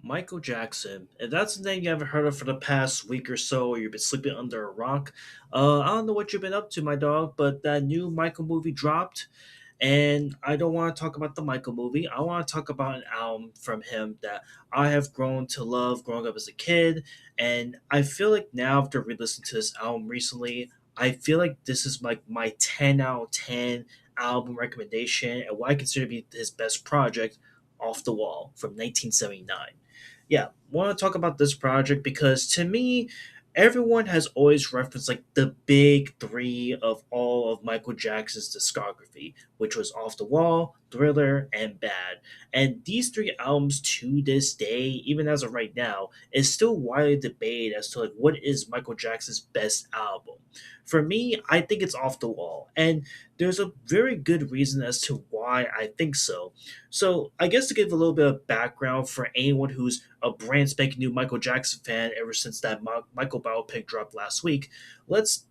Michael Jackson. If that's the name you haven't heard of for the past week or so, or you've been sleeping under a rock, I don't know what you've been up to, my dog, but that new Michael movie dropped, and I don't want to talk about the Michael movie. I want to talk about an album from him that I have grown to love growing up as a kid, and I feel like now after re-listening to this album recently, I feel like this is like my 10 out of 10 album recommendation and what I consider to be his best project, Off the Wall from 1979. Yeah, want to talk about this project because to me, everyone has always referenced like the big three of all of Michael Jackson's discography, which was Off the Wall, Thriller, and Bad. And these three albums to this day, even as of right now, is still widely debated as to like what is Michael Jackson's best album. For me, I think it's Off the Wall, and there's a very good reason as to why I think so. So, I guess to give a little bit of background for anyone who's a brand spanking new Michael Jackson fan ever since that Michael biopic dropped last week, let's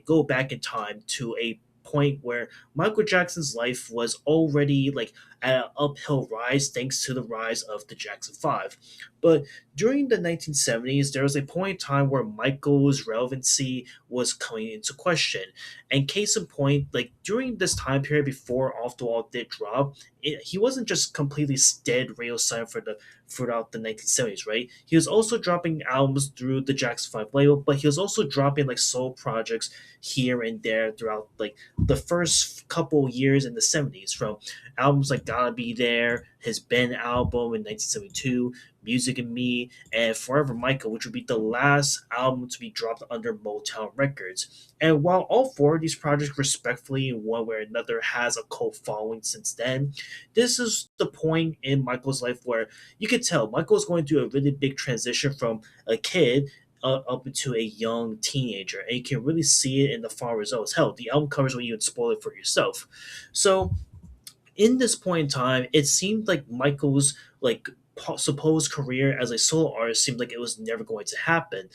go back in time to a point where Michael Jackson's life was already like at an uphill rise thanks to the rise of the Jackson 5. But during the 1970s, there was a point in time where Michael's relevancy was coming into question. And case in point, like during this time period before Off the Wall did drop, he wasn't just completely dead radio silent throughout the 1970s, right? He was also dropping albums through the Jackson 5 label, but he was also dropping like solo projects here and there throughout like the first couple years in the 70s, from albums like Gotta Be There, his Ben album in 1972, Music and Me, and Forever Michael, which would be the last album to be dropped under Motown Records. And while all four of these projects, respectfully, in one way or another, has a cult following since then, this is the point in Michael's life where you could tell Michael's going through a really big transition from a kid up into a young teenager, and you can really see it in the final results. Hell, the album covers when you even spoil it for yourself. So, in this point in time, it seemed like Michael's like supposed career as a solo artist seemed like it was never going to happen.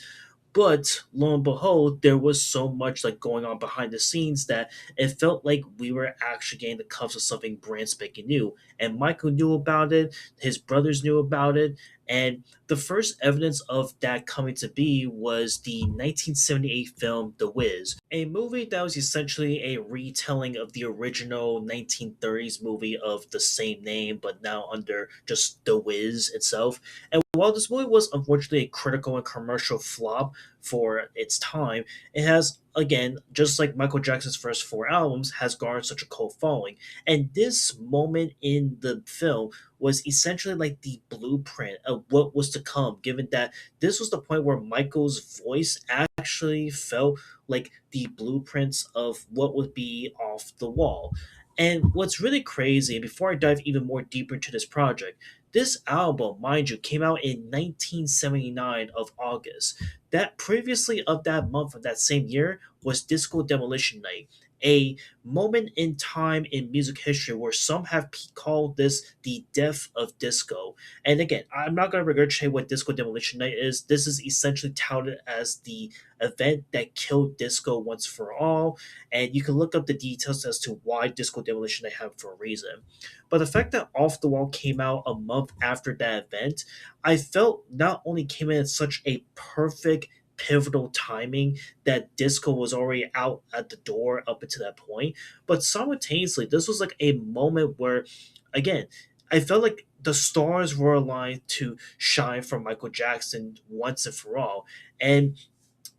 But lo and behold, there was so much like going on behind the scenes that it felt like we were actually getting the cuffs of something brand spanking new. And Michael knew about it, his brothers knew about it, and the first evidence of that coming to be was the 1978 film The Wiz, a movie that was essentially a retelling of the original 1930s movie of the same name, but now under just The Wiz itself. And while this movie was unfortunately a critical and commercial flop for its time, it has, again, just like Michael Jackson's first four albums, has garnered such a cult following. And this moment in the film was essentially like the blueprint of what was to come, given that this was the point where Michael's voice actually felt like the blueprints of what would be Off the Wall. And what's really crazy, before I dive even more deeper into this project, this album, mind you, came out in 1979 of August. That previously of that month of that same year was Disco Demolition Night, a moment in time in music history where some have called this the death of disco. And again, I'm not going to regurgitate what Disco Demolition Night is. This is essentially touted as the event that killed disco once for all, and you can look up the details as to why Disco Demolition Night happened for a reason. But the fact that Off the Wall came out a month after that event, I felt not only came in at such a perfect pivotal timing that disco was already out at the door up until that point, but simultaneously this was like a moment where, again, I felt like the stars were aligned to shine for Michael Jackson once and for all. And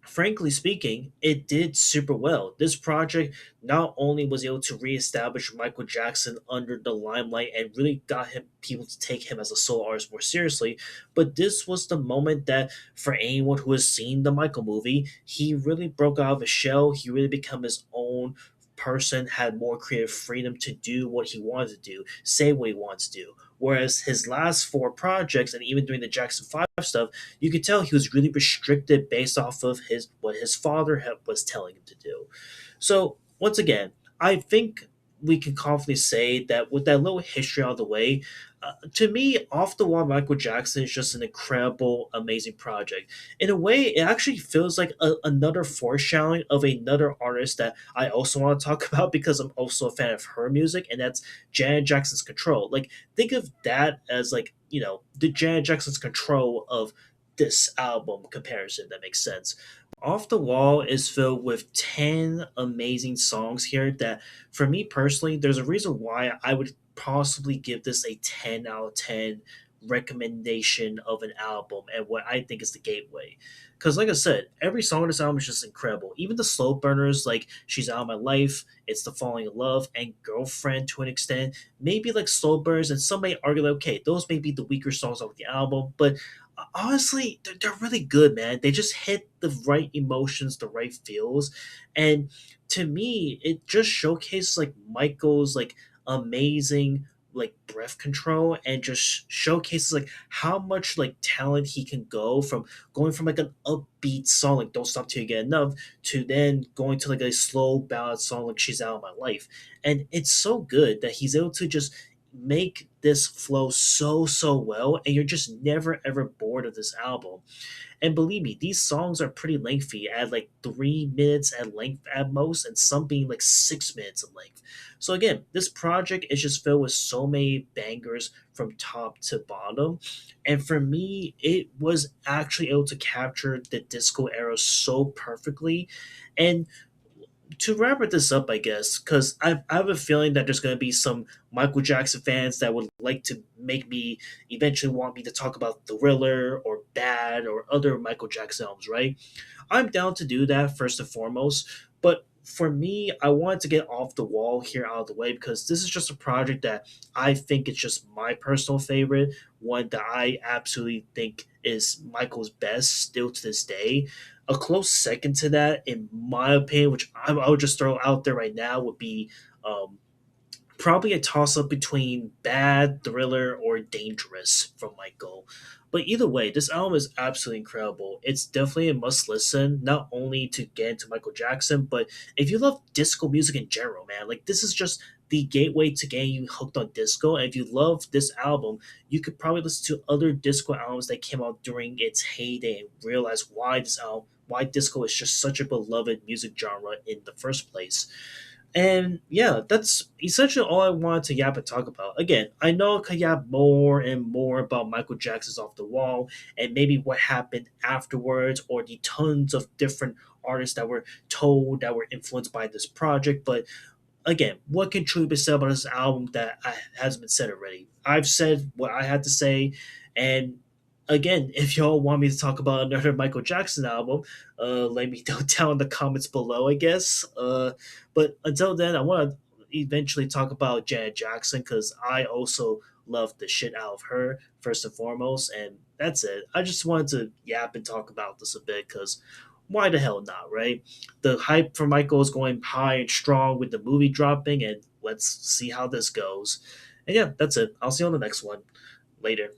frankly speaking, it did super well. This project not only was able to reestablish Michael Jackson under the limelight and really got him people to take him as a solo artist more seriously, but this was the moment that for anyone who has seen the Michael movie, he really broke out of his shell. He really became his own person, had more creative freedom to do what he wanted to do, say what he wants to do. Whereas his last four projects, and even during the Jackson 5 stuff, you could tell he was really restricted based off of his what his father was telling him to do. So once again, I think we can confidently say that with that little history out of the way, To me, Off the Wall Michael Jackson is just an incredible, amazing project. In a way, it actually feels like another foreshadowing of another artist that I also want to talk about because I'm also a fan of her music, and that's Janet Jackson's Control. Like, think of that as like, the Janet Jackson's Control of this album comparison. That makes sense. Off the Wall is filled with 10 amazing songs here that, for me personally, there's a reason why I would possibly give this a 10 out of 10 recommendation of an album and what I think is the gateway. Because, like I said, every song on this album is just incredible. Even the slow burners, like She's Out of My Life, It's the Falling in Love, and Girlfriend to an extent, maybe like slow burners, and some may argue that, okay, those may be the weaker songs of the album, but honestly, they're really good, man. They just hit the right emotions, the right feels. And to me, it just showcases like Michael's like amazing like breath control and just showcases like how much like talent he can go from going from like an upbeat song like Don't Stop Till You Get Enough to then going to like a slow ballad song like She's Out of My Life. And it's so good that he's able to just make this flow so well, and you're just never ever bored of this album. And believe me, these songs are pretty lengthy, at like 3 minutes at length at most, and some being like 6 minutes of length. So again, this project is just filled with so many bangers from top to bottom. And for me, it was actually able to capture the disco era so perfectly. And to wrap this up, I guess, because I have a feeling that there's going to be some Michael Jackson fans that would like to make me eventually want me to talk about Thriller or Bad or other Michael Jackson albums, right? I'm down to do that first and foremost, but for me, I wanted to get Off the Wall here out of the way because this is just a project that I think it's just my personal favorite, one that I absolutely think is Michael's best still to this day. A close second to that, in my opinion, which I would just throw out there right now, would be um, probably a toss up between Bad, Thriller, or Dangerous from Michael. But either way, this album is absolutely incredible. It's definitely a must listen, not only to get into Michael Jackson, but if you love disco music in general, man, like this is just the gateway to getting you hooked on disco. And if you love this album, you could probably listen to other disco albums that came out during its heyday and realize why disco is just such a beloved music genre in the first place. And yeah, that's essentially all I wanted to yap and talk about. Again, I know I could yap more and more about Michael Jackson's Off the Wall and maybe what happened afterwards or the tons of different artists that were told that were influenced by this project. But again, what can truly be said about this album that hasn't been said already? I've said what I had to say, and again, if y'all want me to talk about another Michael Jackson album, let me know down in the comments below, I guess. But until then, I want to eventually talk about Janet Jackson because I also love the shit out of her first and foremost, and that's it. I just wanted to yap and talk about this a bit because why the hell not, right? The hype for Michael is going high and strong with the movie dropping, and let's see how this goes. And yeah, that's it. I'll see you on the next one. Later.